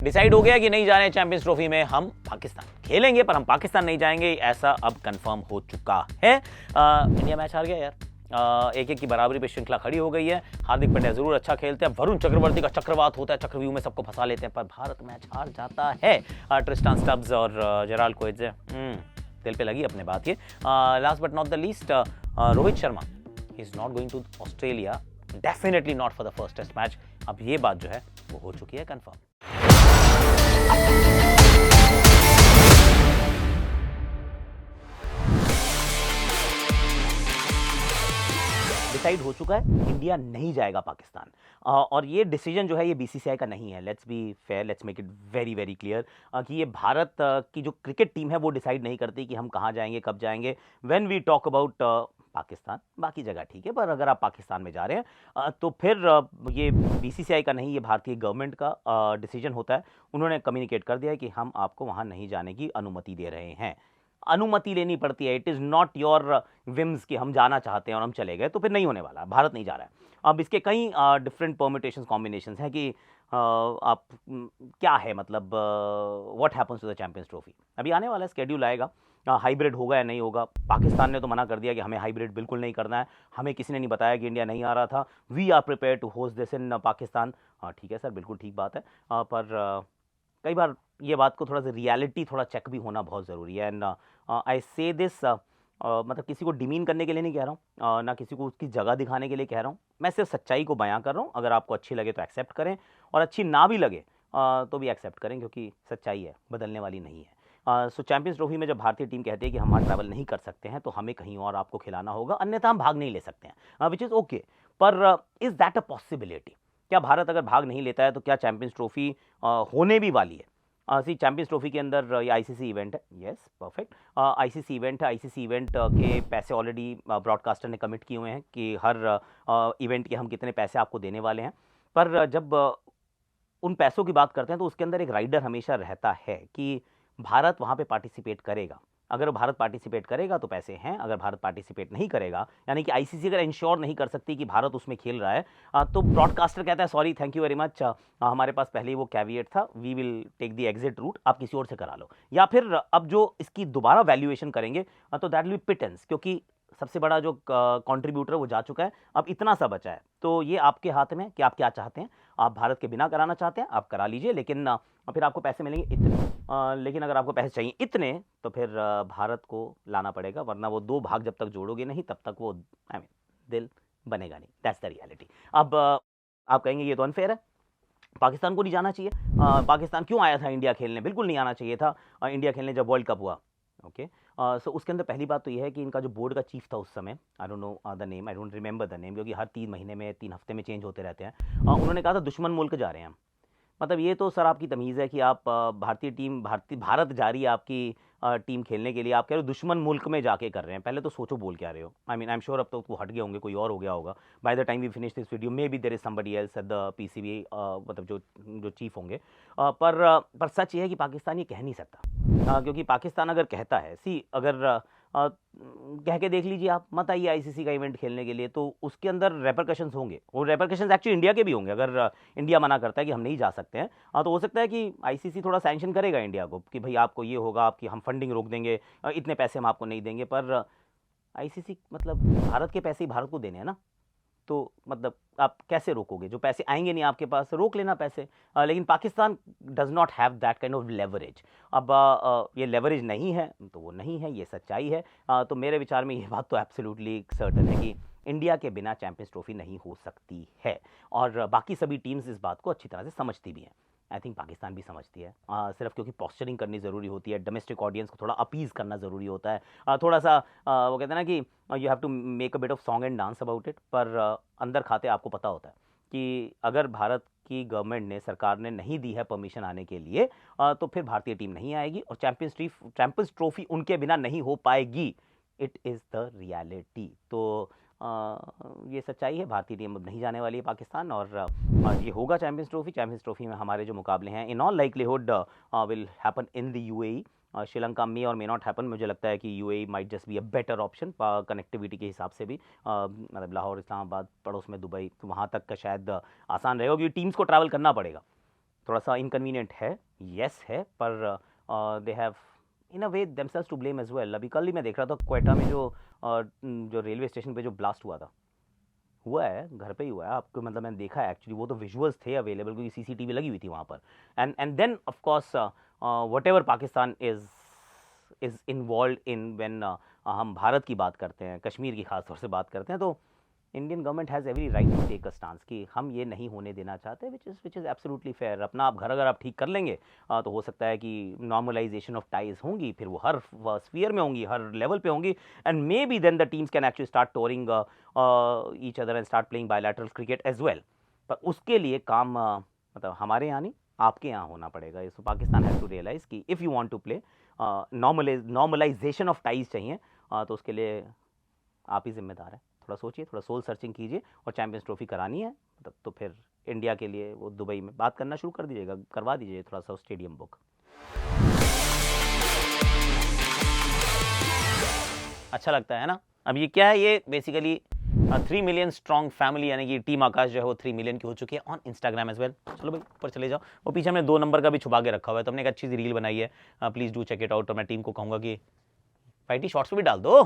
Decide हो गया कि नहीं जा रहे चैंपियंस ट्रॉफी में, हम पाकिस्तान खेलेंगे पर हम पाकिस्तान नहीं जाएंगे, ऐसा अब कंफर्म हो चुका है। इंडिया मैच हार गया यार, एक एक की बराबरी पे श्रृंखला खड़ी हो गई है। हार्दिक पांड्या जरूर अच्छा खेलते हैं, वरुण चक्रवर्ती का चक्रवात होता है, चक्रव्यूह में सबको फंसा लेते हैं, पर भारत मैच हार जाता है। ट्रिस्टान स्टब्स और जेराल्ड कोएट्जे दिल पे लगी अपने बात। ये last but not the least, Rohit Sharma is not going to Australia, definitely not for the first test match. अब ये बात जो है वो हो चुकी है कंफर्म। डिसाइड हो चुका है, इंडिया नहीं जाएगा पाकिस्तान। और ये डिसीजन जो है ये बीसीसीआई का नहीं है। Let's be fair, let's make it very very clear कि ये भारत की जो क्रिकेट टीम है वो डिसाइड नहीं करती कि हम कहाँ जाएंगे, कब जाएंगे। When we talk about Pakistan, बाकी जगह ठीक है, पर अगर आप पाकिस्तान में जा रहे हैं तो फिर ये बीसीसीआई का नहीं, ये भारतीय गवर्नमेंट का डिसीजन होता है। उन्होंने कम्युनिकेट कर दिया है कि हम आपको वहाँ नहीं जाने की अनुमति दे रहे हैं। अनुमति लेनी पड़ती है, it is not your whims कि हम जाना चाहते हैं और हम चले गए, तो फिर नहीं होने वाला, भारत नहीं जा रहा है। अब इसके कई डिफरेंट परमिटेशंस, कॉम्बिनेशंस हैं कि आप क्या है, मतलब what happens to the champions trophy. अभी आने वाला है, स्केड्यूल आएगा, हाइब्रिड होगा या नहीं होगा। पाकिस्तान ने तो मना कर दिया कि हमें हाइब्रिड बिल्कुल नहीं करना है, हमें किसी ने नहीं बताया कि इंडिया नहीं आ रहा था, we are prepare to host this in Pakistan. हाँ ठीक है सर, बिल्कुल ठीक बात है, पर कई बार ये बात को थोड़ा सा रियलिटी थोड़ा चेक भी होना बहुत ज़रूरी है। एंड आई से दिस, मतलब किसी को डिमीन करने के लिए नहीं कह रहा हूँ, ना किसी को उसकी जगह दिखाने के लिए कह रहा हूँ, मैं सिर्फ सच्चाई को बयां कर रहा हूँ। अगर आपको अच्छी लगे तो एक्सेप्ट करें, और अच्छी ना भी लगे तो भी एक्सेप्ट करें, क्योंकि सच्चाई है, बदलने वाली नहीं है। सो चैंपियंस ट्रॉफी में जब भारतीय टीम कहती है कि हम वहाँ ट्रैवल नहीं कर सकते हैं, तो हमें कहीं और आपको खिलाना होगा, अन्यथा हम भाग नहीं ले सकते हैं, विच इज़ ओके। पर इज़ दैट अ पॉसिबिलिटी? क्या भारत अगर भाग नहीं लेता है तो क्या चैंपियंस ट्रॉफी होने भी वाली है? सी चैंपियंस ट्रॉफी के अंदर ये आईसीसी इवेंट है, यस परफेक्ट, आईसीसी इवेंट है। आईसीसी इवेंट के पैसे ऑलरेडी ब्रॉडकास्टर ने कमिट किए हुए हैं कि हर इवेंट के हम कितने पैसे आपको देने वाले हैं। पर जब उन पैसों की बात करते हैं तो उसके अंदर एक राइडर हमेशा रहता है कि भारत वहाँ पे पार्टिसिपेट करेगा। अगर भारत पार्टिसिपेट करेगा तो पैसे हैं, अगर भारत पार्टिसिपेट नहीं करेगा, यानी कि आईसीसी अगर इंश्योर नहीं कर सकती कि भारत उसमें खेल रहा है, तो ब्रॉडकास्टर कहता है sorry, thank you very much, हमारे पास पहले ही वो कैविएट था, we will take the exit route, आप किसी और से करा लो। या फिर अब जो इसकी दोबारा वैल्यूएशन करेंगे तो दैट विल बी पिटेंस, क्योंकि सबसे बड़ा जो कंट्रीब्यूटर वो जा चुका है, अब इतना सा बचा है। तो ये आपके हाथ में कि आप क्या चाहते हैं। आप भारत के बिना कराना चाहते हैं, आप करा लीजिए, लेकिन फिर आपको पैसे मिलेंगे इतने। लेकिन अगर आपको पैसे चाहिए इतने, तो फिर भारत को लाना पड़ेगा, वरना वो दो भाग जब तक जोड़ोगे नहीं तब तक वो दिल बनेगा नहीं। That's the reality. अब आप कहेंगे ये तो अनफेयर है, पाकिस्तान को नहीं जाना चाहिए। पाकिस्तान क्यों आया था इंडिया खेलने? बिल्कुल नहीं आना चाहिए था इंडिया खेलने जब वर्ल्ड कप हुआ। ओके, सो उसके अंदर पहली बात तो ये है कि इनका जो बोर्ड का चीफ था उस समय, I don't know the name, I don't remember the name, क्योंकि हर 3 महीने में 3 हफ्ते में चेंज होते रहते हैं। उन्होंने कहा था दुश्मन मुल्क जा रहे हैं हम। मतलब ये तो सर आपकी तमीज़ है कि आप भारतीय टीम, भारत जा रही है आपकी टीम खेलने के लिए, आप कह रहे हो दुश्मन मुल्क में जाके कर रहे हैं। पहले तो सोचो बोल क्या रहे हो। I mean I am sure अब तो वो हट गए होंगे, कोई और हो गया होगा। By the time we finish this video maybe there is somebody else at the PCB, मतलब जो चीफ होंगे। पर सच ये है कि पाकिस्तान ये कह नहीं सकता, क्योंकि पाकिस्तान अगर कहता है, सी अगर कह के देख लीजिए आप, मत आइए आईसीसी का इवेंट खेलने के लिए, तो उसके अंदर रेपरकशंस होंगे, और रेपरकशंस एक्चुअली इंडिया के भी होंगे। अगर इंडिया मना करता है कि हम नहीं जा सकते हैं, तो हो सकता है कि आईसीसी थोड़ा सैंक्शन करेगा इंडिया को कि भाई आपको ये होगा, आपकी हम फंडिंग रोक देंगे, इतने पैसे हम आपको नहीं देंगे। पर आईसीसी मतलब भारत के पैसे ही भारत को देने हैं ना, तो मतलब आप कैसे रोकोगे? जो पैसे आएंगे नहीं आपके पास, रोक लेना पैसे। लेकिन Pakistan does not have that kind of leverage. अब ये लेवरेज नहीं है तो वो नहीं है, ये सच्चाई है। तो मेरे विचार में ये बात तो एब्सोल्युटली सर्टन है कि इंडिया के बिना चैंपियंस ट्रॉफी नहीं हो सकती है, और बाकी सभी टीम्स इस बात को अच्छी तरह से समझती भी हैं। आई थिंक पाकिस्तान भी समझती है, सिर्फ क्योंकि पॉस्चरिंग करनी ज़रूरी होती है, डोमेस्टिक ऑडियंस को थोड़ा अपीज़ करना ज़रूरी होता है, थोड़ा सा वो कहते हैं ना कि you have to make a bit of song and dance about it. पर अंदर खाते आपको पता होता है कि अगर भारत की गवर्नमेंट ने, सरकार ने नहीं दी है परमिशन आने के लिए, तो फिर भारतीय टीम नहीं आएगी और चैंपियंस ट्रॉफी उनके बिना नहीं हो पाएगी। It is the reality. तो ये सच्चाई है, भारतीय टीम अब नहीं जाने वाली है पाकिस्तान, और ये होगा चैंपियंस ट्रॉफी में हमारे जो मुकाबले हैं in all likelihood will happen in the UAE. Sri Lanka may और मे नॉट हैपन। मुझे लगता है कि UAE might just be a better option connectivity के हिसाब से भी, मतलब लाहौर, इस्लामाबाद, पड़ोस में दुबई, तो वहाँ तक का शायद आसान रहेगा, क्योंकि टीम्स को ट्रैवल करना पड़ेगा। थोड़ा सा इनकन्वीनियंट है, यस है, पर they have in a way themselves to blame as well. अभी कल ही मैं देख रहा था क्वेटा में जो रेलवे स्टेशन पे जो ब्लास्ट हुआ है, घर पे ही हुआ है। आपको मतलब मैंने देखा है एक्चुअली, वो तो विजुअल्स थे अवेलेबल क्योंकि सीसीटीवी लगी हुई थी वहाँ पर। And then of course whatever Pakistan is involve in when हम भारत की बात करते हैं, कश्मीर की खास तौर से बात करते हैं, तो Indian government has every right to take a stance कि हम ये नहीं होने देना चाहते, विच इज़ एब्सोल्युटली फेयर। अपना आप घर अगर आप ठीक कर लेंगे तो हो सकता है कि नॉर्मलाइजेशन ऑफ टाइज होंगी, फिर वो हर स्फीयर में होंगी, हर लेवल पे होंगी, and maybe then the teams can actually start touring each other and start playing bilateral cricket as well. पर उसके लिए काम मतलब हमारे यहाँ नहीं, आपके यहाँ होना पड़ेगा। So Pakistan has to realize कि if you want to play normalization of ties चाहिए, तो उसके लिए आप ही जिम्मेदार हैं। थोड़ा सोचिए, थोड़ा सोल सर्चिंग कीजिए, और चैंपियंस ट्रॉफी करानी है तब तो फिर इंडिया के लिए वो दुबई में बात करना शुरू कर दीजिएगा, करवा दीजिए थोड़ा सा स्टेडियम बुक। अच्छा लगता है ना। अब ये क्या है, ये बेसिकली 3 मिलियन स्ट्रॉन्ग फैमिली, यानी कि टीम आकाश जो है वो 3 मिलियन की हो चुकी है ऑन इंस्टाग्राम एज वेल। चलो भाई ऊपर चले जाओ, वो पीछे हमने 2 नंबर का भी छुपा के रखा हुआ है, तो हमने एक अच्छी सी रील बनाई है, please do check it out. और मैं टीम को कहूँगा कि फाइटी शॉर्ट्स भी डाल दो,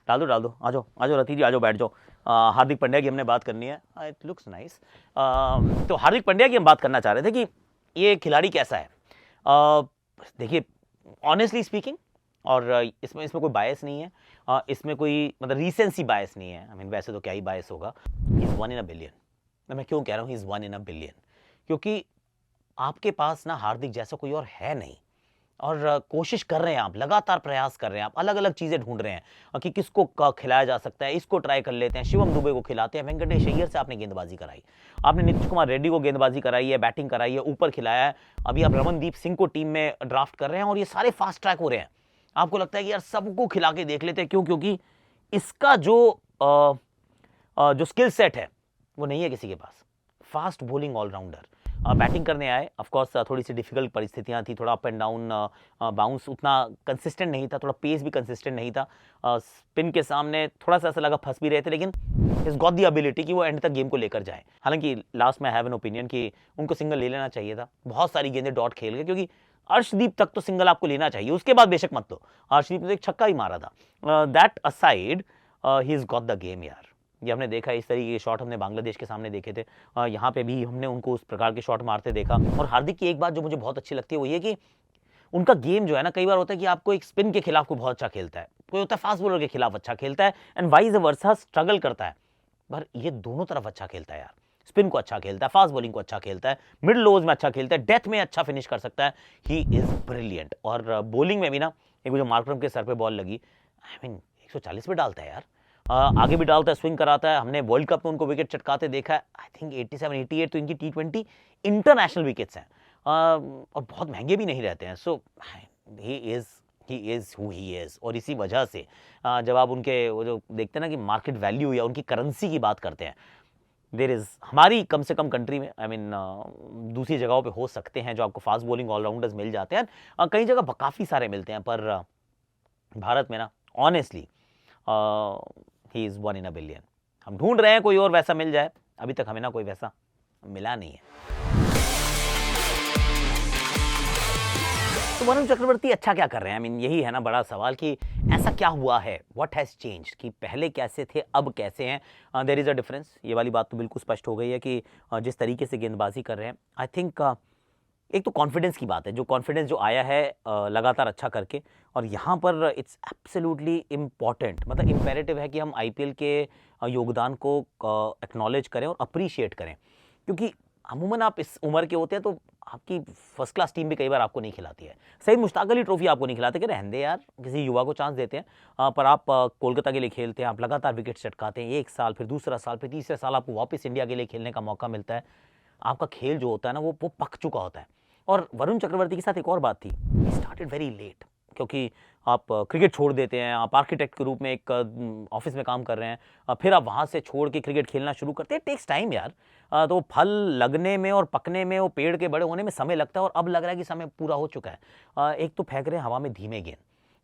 डाल दो, डाल दो, आ जाओ, आ जाओ रति जी, आ जाओ, बैठ जाओ। हार्दिक पांड्या की हमने बात करनी है, इट लुक्स नाइस। तो हार्दिक पांड्या की हम बात करना चाह रहे थे कि ये खिलाड़ी कैसा है। देखिए ऑनेस्टली स्पीकिंग, और इसमें कोई बायस नहीं है, इसमें कोई मतलब रीसेंसी बायस नहीं है। आई मीन वैसे तो क्या ही बायस होगा। He is 1 in a billion. मैं क्यों कह रहा हूँ he is 1 in a billion, क्योंकि आपके पास ना हार्दिक जैसा कोई और है नहीं, और कोशिश कर रहे हैं आप, लगातार प्रयास कर रहे हैं आप, अलग अलग चीज़ें ढूंढ रहे हैं कि किसको खिलाया जा सकता है, इसको ट्राई कर लेते हैं, शिवम दुबे को खिलाते हैं, वेंकटेश अय्यर से आपने गेंदबाजी कराई, आपने नीतीश कुमार रेड्डी को गेंदबाजी कराई है, बैटिंग कराई है, ऊपर खिलाया है, अभी आप रमनदीप सिंह को टीम में ड्राफ्ट कर रहे हैं, और ये सारे फास्ट ट्रैक हो रहे हैं। आपको लगता है कि यार सबको खिला के देख लेते हैं, क्यों? क्योंकि इसका जो स्किल सेट है वो नहीं है किसी के पास। फास्ट बॉलिंग ऑलराउंडर, बैटिंग करने आए, ऑफ कोर्स थोड़ी सी डिफिकल्ट परिस्थितियां थी, थोड़ा अप एंड डाउन, बाउंस उतना कंसिस्टेंट नहीं था, थोड़ा पेस भी कंसिस्टेंट नहीं था, स्पिन के सामने थोड़ा सा ऐसा लगा फंस भी रहे थे, लेकिन इज गॉट दी एबिलिटी कि वो एंड तक गेम को लेकर जाए। हालांकि लास्ट में हैव एन ओपिनियन कि उनको सिंगल ले लेना चाहिए था, बहुत सारी गेंदें डॉट खेल गए, क्योंकि अर्शदीप तक तो सिंगल आपको लेना चाहिए, उसके बाद बेशक मत लो। अर्शदीप ने तो एक छक्का ही मारा था। That aside he is got the game यार। ये हमने देखा, इस तरीके के शॉट हमने बांग्लादेश के सामने देखे थे, यहाँ पे भी हमने उनको उस प्रकार के शॉट मारते देखा। और हार्दिक की एक बात जो मुझे बहुत अच्छी लगती है वो ये कि उनका गेम जो है ना, कई बार होता है कि आपको एक स्पिन के खिलाफ को बहुत अच्छा खेलता है, कोई होता है फास्ट बॉलर के खिलाफ अच्छा खेलता है, एंड वाइज वर्सा स्ट्रगल करता है, पर ये दोनों तरफ अच्छा खेलता है यार। स्पिन को अच्छा खेलता है, फास्ट बॉलिंग को अच्छा खेलता है, मिड लोज में अच्छा खेलता है, डेथ में अच्छा फिनिश कर सकता है। He is brilliant. और बॉलिंग में भी ना, एक जो मार्करम के सर पे बॉल लगी, आई मीन 140 पे डालता है यार, आगे भी डालता है, स्विंग कराता है। हमने वर्ल्ड कप में उनको विकेट चटकाते देखा है, आई थिंक 87 88 तो इनकी T20 इंटरनेशनल विकेट्स हैं, और बहुत महंगे भी नहीं रहते हैं। So he is who he is. और इसी वजह से जब आप उनके वो जो देखते हैं ना कि मार्केट वैल्यू या उनकी करेंसी की बात करते हैं, देर इज हमारी कम से कम कंट्री में, आई मीन दूसरी जगहों पे हो सकते हैं जो आपको फास्ट बॉलिंग ऑलराउंडर्स मिल जाते हैं, कई जगह काफ़ी सारे मिलते हैं, पर भारत में ना honestly he is 1 in a billion. हम ढूंढ रहे हैं कोई और वैसा मिल जाए, अभी तक हमें ना कोई वैसा मिला नहीं है। तो वरुण चक्रवर्ती अच्छा क्या कर रहे हैं? आई मीन यही है ना बड़ा सवाल कि ऐसा क्या हुआ है, व्हाट हैज़ चेंज्ड, कि पहले कैसे थे अब कैसे हैं। There is a difference. ये वाली बात तो बिल्कुल स्पष्ट हो गई है कि जिस तरीके से गेंदबाजी कर रहे हैं, आई थिंक एक तो कॉन्फिडेंस की बात है, जो कॉन्फिडेंस जो आया है लगातार अच्छा करके, और यहाँ पर इट्स एब्सोल्युटली इम्पॉर्टेंट, मतलब इम्पेरेटिव है कि हम आईपीएल के योगदान को एक्नॉलेज करें और अप्रिशिएट करें, क्योंकि अमूमन आप इस उम्र के होते हैं तो आपकी फर्स्ट क्लास टीम भी कई बार आपको नहीं खिलाती है। सही मुश्ताक अली ट्रॉफी आपको नहीं खिलाते कि रहने दे यार, किसी युवा को चांस देते हैं, पर आप कोलकाता के लिए खेलते हैं, आप लगातार विकेट चटकाते हैं, एक साल फिर दूसरा साल फिर तीसरे साल आपको वापस इंडिया के लिए खेलने का मौका मिलता है, आपका खेल जो होता है ना वो पक चुका होता है। और वरुण चक्रवर्ती के साथ एक और बात थी, ही स्टार्टेड वेरी लेट, क्योंकि आप क्रिकेट छोड़ देते हैं, आप आर्किटेक्ट के रूप में एक ऑफिस में काम कर रहे हैं, फिर आप वहाँ से छोड़ के क्रिकेट खेलना शुरू करते हैं, टेक्स टाइम यार। तो फल लगने में और पकने में, वो पेड़ के बड़े होने में समय लगता है, और अब लग रहा है कि समय पूरा हो चुका है। एक तो फेंक रहे हैं हवा में धीमे गेंद,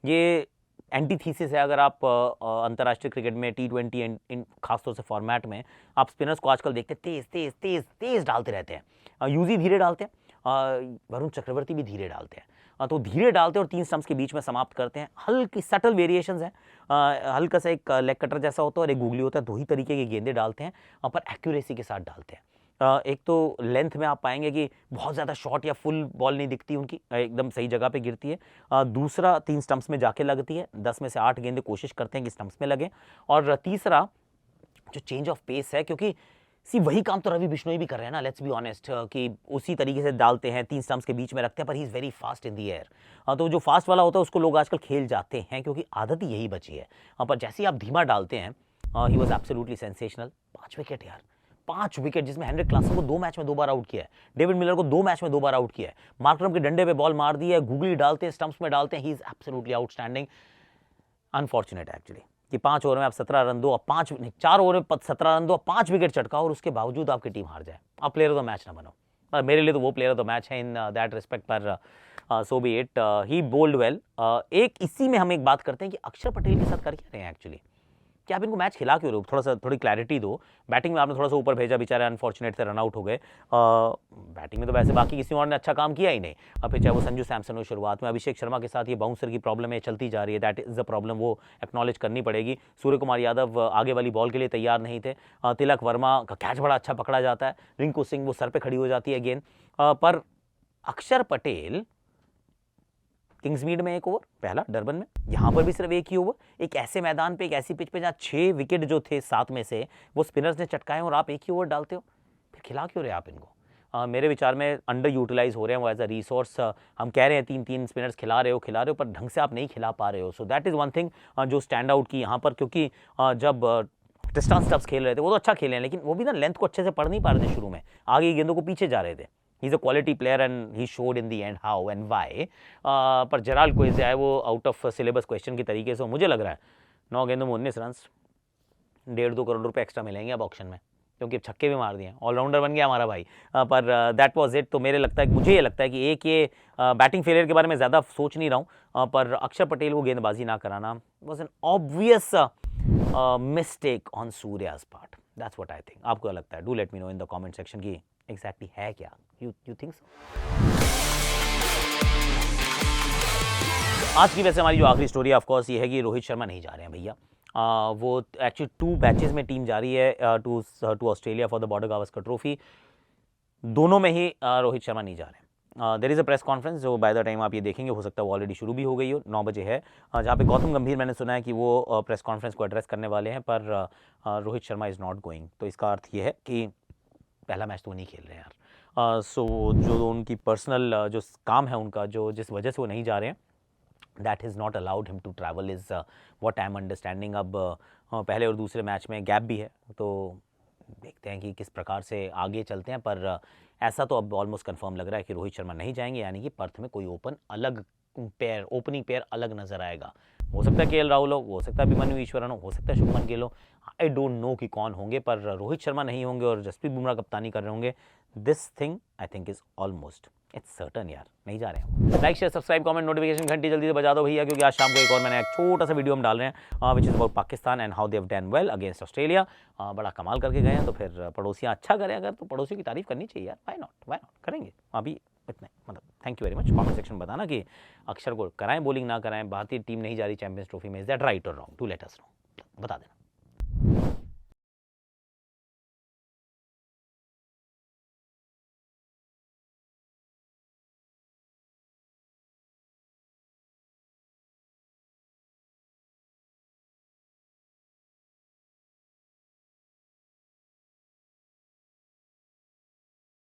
ये एंटीथीसिस है। अगर आप अंतर्राष्ट्रीय क्रिकेट में T20 इन खासतौर से फॉर्मेट में आप स्पिनर्स को आजकल देखते हैं तेज तेज तेज तेज डालते रहते हैं, यूजी धीरे डालते हैं, वरुण चक्रवर्ती भी धीरे डालते हैं, तो धीरे डालते हैं और 3 स्टंप्स के बीच में समाप्त करते हैं। हल्की सटल वेरिएशंस हैं, हल्का सा एक लेग कटर जैसा होता है और एक गूगली होता है, 2 ही तरीके के गेंदे डालते हैं, पर एक्यूरेसी के साथ डालते हैं। एक तो लेंथ में आप पाएंगे कि बहुत ज़्यादा शॉर्ट या फुल बॉल नहीं दिखती उनकी, एकदम सही जगह पे गिरती है। दूसरा 3 स्टंप्स में जाके लगती है, 10 में से 8 गेंदे कोशिश करते हैं कि स्टंप्स में लगे। और तीसरा जो चेंज ऑफ पेस है, क्योंकि वही काम तो रवि बिश्नोई भी कर रहे हैं ना, लेट्स बी ऑनेस्ट, कि उसी तरीके से डालते हैं, 3 स्टंप्स के बीच में रखते हैं, पर he is very fast in the air. तो जो फास्ट वाला होता है उसको लोग आजकल खेल जाते हैं क्योंकि आदत ही यही बची है। पर जैसे ही आप धीमा डालते हैं, he was absolutely sensational. 5 wicket यार, 5 विकेट, जिसमें हेनरिक क्लासन को 2 मैच में 2 बार आउट किया है, डेविड मिलर को 2 मैच में 2 बार आउट किया है, मार्करम के डंडे पे बॉल मार दी है, गूगली डालते हैं, स्टंप्स में डालते हैं, he is absolutely outstanding. Unfortunate actually कि 5 ओवर में आप 17 रन दो, 4 ओवर में 17 रन दो, 5 विकेट चटका और उसके बावजूद आपकी टीम हार जाए, आप प्लेयर ऑफ द मैच ना बनो। मेरे लिए तो वो प्लेयर ऑफ द मैच है इन दैट रिस्पेक्ट, पर so be it, he bowled well. एक इसी में हम एक बात करते हैं कि अक्षर पटेल के साथ कर क्या रहे हैं एक्चुअली, कि आप इनको मैच खिला क्यों रहे हो, थोड़ी क्लैरिटी दो। बैटिंग में आपने थोड़ा सा ऊपर भेजा, बेचारे अनफॉर्चुनेट से रन आउट हो गए। बैटिंग में तो वैसे बाकी किसी और ने अच्छा काम किया ही नहीं, अब फिर चाहे वो संजू सैमसन हो शुरुआत में, अभिषेक शर्मा के साथ ये बाउंसर की प्रॉब्लम है, चलती जा रही है, दैट इज द प्रॉब्लम, वो एक्नॉलेज करनी पड़ेगी। सूर्य कुमार यादव आगे वाली बॉल के लिए तैयार नहीं थे, तिलक वर्मा का कैच बड़ा अच्छा पकड़ा जाता है, रिंकू सिंह वो सर पे खड़ी हो जाती है गेंद, पर अक्षर पटेल किंग्समीड में 1 ओवर, पहला डरबन में, यहां पर भी सिर्फ 1 ही ओवर, एक ऐसे मैदान पे, एक ऐसी पिच पे जहां 6 विकेट जो थे 7 में से वो स्पिनर्स ने चटकाए और आप 1 ही ओवर डालते हो, फिर खिला क्यों रहे आप इनको? मेरे विचार में अंडर यूटिलाइज हो रहे हैं वो एज अ रिसोर्स। हम कह रहे हैं 3-3 स्पिनर्स खिला रहे हो, पर ढंग से आप नहीं खिला पा रहे हो। So that is one thing जो स्टैंड आउट की यहाँ पर, क्योंकि जब ट्रिस्टान स्टब्स खेल रहे थे वो तो अच्छा खेले हैं, लेकिन वो भी ना लेंथ को अच्छे से पढ़ नहीं पा रहे थे शुरू में, आगे गेंदों को पीछे जा रहे थे। He's a quality player and he showed in the end how and why. पर जराल कोई से आए वो आउट ऑफ सिलेबस क्वेश्चन की तरीके से, मुझे लग रहा है 9 गेंदों में 19 रन, 1.5-2 करोड़ रुपए एक्स्ट्रा मिलेंगे अब ऑक्शन में, क्योंकि अब छक्के भी मार दिए, ऑलराउंडर बन गया हमारा भाई। पर दैट वाज इट। तो मुझे ये लगता है कि एक ये बैटिंग फेलियर के बारे में ज़्यादा सोच नहीं रहा हूँ, पर अक्षर पटेल को गेंदबाजी ना कराना was an obvious mistake on Surya's part, that's what I think. आपको क्या लगता है? Do let me know in the comment section की एग्जैक्टली है क्या, यू थिंक सो? आज की वैसे हमारी जो आखिरी स्टोरी ऑफ कोर्स ये है कि रोहित शर्मा नहीं जा रहे हैं भैया। वो एक्चुअली 2 बैचेस में टीम जा रही है to Australia for the Border Gavaskar trophy, दोनों में ही रोहित शर्मा नहीं जा रहे हैं। There is a press conference जो बाय द टाइम आप ये देखेंगे हो सकता है वो ऑलरेडी शुरू भी हो गई हो, 9 बजे है, जहाँ पे गौतम गंभीर मैंने सुना है कि वो प्रेस कॉन्फ्रेंस को एड्रेस करने वाले हैं, पर Rohit Sharma is not going. तो इसका अर्थ ये है कि पहला मैच तो नहीं खेल रहे हैं यार। सो जो उनकी पर्सनल जो काम है उनका, जो जिस वजह से वो नहीं जा रहे हैं, that is not allowed him to travel, is what I am understanding. अब पहले और दूसरे मैच में गैप भी है, तो देखते हैं कि किस प्रकार से आगे चलते हैं। पर ऐसा तो अब ऑलमोस्ट कंफर्म लग रहा है कि रोहित शर्मा नहीं जाएंगे, यानी कि पर्थ में कोई ओपनिंग पेयर अलग नजर आएगा। हो सकता है केएल राहुल हो सकता है अभिमन्यु ईश्वरन हो सकता है शुभमन गिल हो, आई डोंट नो कि कौन होंगे, पर रोहित शर्मा नहीं होंगे और जसप्रीत बुमराह कप्तानी कर रहे होंगे। This thing I think is almost it's certain यार, नहीं जा रहे हैं। Like share subscribe comment notification घंटी जल्दी से बजा दो भैया, क्योंकि आज शाम को एक और मैंने एक छोटा सा वीडियो हम डाल रहे हैं which is about Pakistan and how they have done well against Australia. बड़ा कमाल करके गए हैं, तो फिर पड़ोसियाँ अच्छा करें अगर, तो पड़ोसियों की तारीफ करनी चाहिए यार, वाई नॉट करेंगे। अभी इतने मतलब thank you very much. Comment section बताना कि अक्षर को कराएं बॉलिंग ना कराएं, भारतीय टीम नहीं जा रही चैंपियंस ट्रॉफी में, इज दैट राइट और wrong? To let us know, बता देना।